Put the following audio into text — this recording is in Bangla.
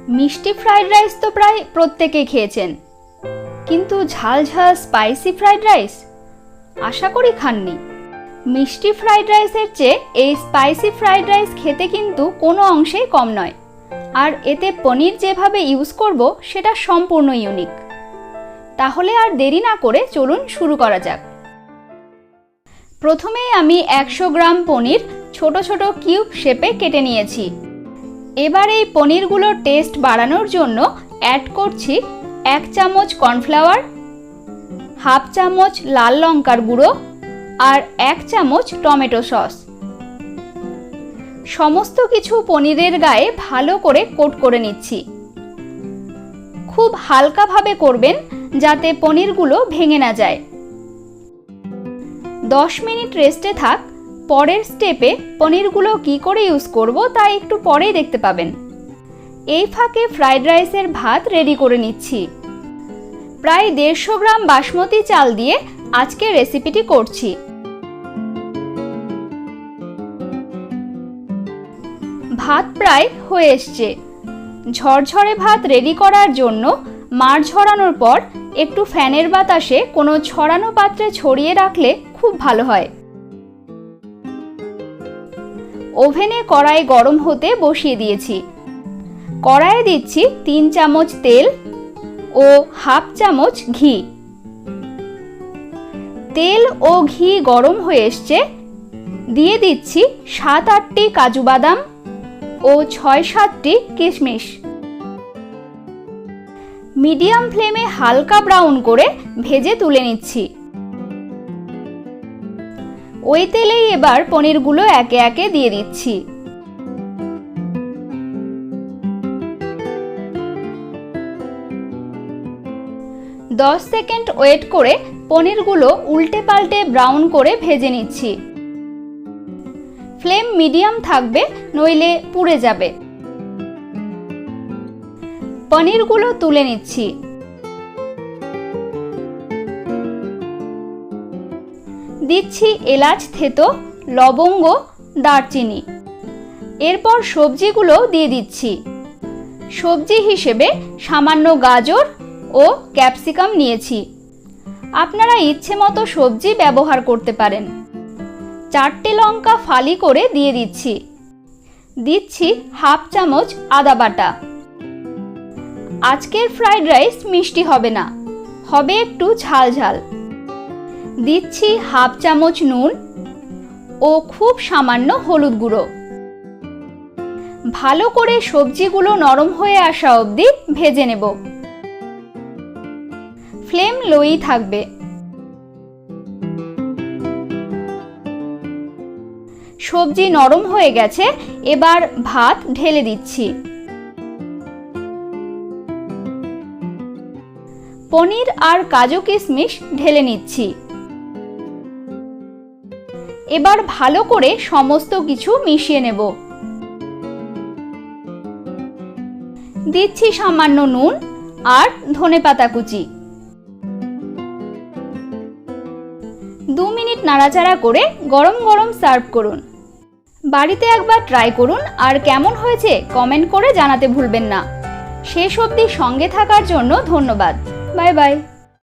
মিষ্টি ফ্রাইড রাইস তো প্রায় প্রত্যেকে খেয়েছেন, কিন্তু ঝাল ঝাল স্পাইসি ফ্রাইড রাইস আশা করি খাননি। মিষ্টি ফ্রাইড রাইসের চেয়ে এই স্পাইসি ফ্রাইড রাইস খেতে কিন্তু কোনো অংশেই কম নয়, আর এতে পনির যেভাবে ইউজ করব সেটা সম্পূর্ণ ইউনিক। তাহলে আর দেরি না করে চলুন শুরু করা যাক। প্রথমেই আমি 100 গ্রাম পনির ছোট ছোট কিউব শেপে কেটে নিয়েছি। এবার এই পনিরগুলোর টেস্ট বাড়ানোর জন্য অ্যাড করছি 1 চামচ কর্নফ্লাওয়ার, হাফ চামচ লাল লঙ্কার গুঁড়ো আর 1 চামচ টমেটো সস। সমস্ত কিছু পনিরের গায়ে ভালো করে কোট করে নিচ্ছি। খুব হালকাভাবে করবেন যাতে পনিরগুলো ভেঙে না যায়। 10 মিনিট রেস্টে থাক। পরের স্টেপে পনিরগুলো কি করে ইউজ করব তা একটু পরেই দেখতে পাবেন। এই ফাঁকে ফ্রাইড রাইসের ভাত রেডি করে নিচ্ছি। প্রায় 150 গ্রাম বাসমতি চাল দিয়ে আজকে রেসিপিটি করছি। ভাত প্রায় হয়ে এসছে। ঝরঝরে ভাত রেডি করার জন্য মাড় ঝরানোর পর একটু ফ্যানের বাতাসে কোনো ছড়ানো পাত্রে ছড়িয়ে রাখলে খুব ভালো হয়। ওভেনে কড়াই গরম হতে বসিয়ে দিয়েছি। কড়াইয়ে দিচ্ছি 3 চামচ তেল ও হাফ চামচ ঘি। তেল ও ঘি গরম হয়ে এসছে। দিয়ে দিচ্ছি 7-8টি কাজু বাদাম ও 6-7টি কিশমিশ। মিডিয়াম ফ্লেমে হালকা ব্রাউন করে ভেজে তুলে নিচ্ছি। ওই তেলেই এবার পনিরগুলো একে একে দিয়ে দিচ্ছি। দশ সেকেন্ড ওয়েট করে পনিরগুলো উল্টে পাল্টে ব্রাউন করে ভেজে নিচ্ছি। ফ্লেম মিডিয়াম থাকবে, নইলে পুড়ে যাবে। পনিরগুলো তুলে নিচ্ছি। দিচ্ছি এলাচ থেতো, লবঙ্গ, দারচিনি। এরপর সবজিগুলো দিয়ে দিচ্ছি। সবজি হিসেবে সামান্য গাজর ও ক্যাপসিকাম নিয়েছি। আপনারা ইচ্ছে মতো সবজি ব্যবহার করতে পারেন। 4টে লঙ্কা ফালি করে দিয়ে দিচ্ছি। দিচ্ছি হাফ চামচ আদা বাটা। আজকের ফ্রাইড রাইস মিষ্টি হবে না, হবে একটু ঝাল ঝাল। দিচ্ছি হাফ চামচ নুন ও খুব সামান্য হলুদ গুঁড়ো। ভালো করে সবজিগুলো নরম হয়ে আসা অবধি ভেজে নেব। ফ্লেম লোই থাকবে। সবজি নরম হয়ে গেছে, এবার ভাত ঢেলে দিচ্ছি। পনির আর কাজু কিশমিশ ঢেলে নিচ্ছি। এবার ভালো করে সমস্ত কিছু মিশিয়ে নেব। দিচ্ছি সামান্য নুন আর ধনেপাতা কুচি। 2 মিনিট নাড়াচাড়া করে গরম গরম সার্ভ করুন। বাড়িতে একবার ট্রাই করুন আর কেমন হয়েছে কমেন্ট করে জানাতে ভুলবেন না। শেষ অবধি সঙ্গে থাকার জন্য ধন্যবাদ। Bye bye.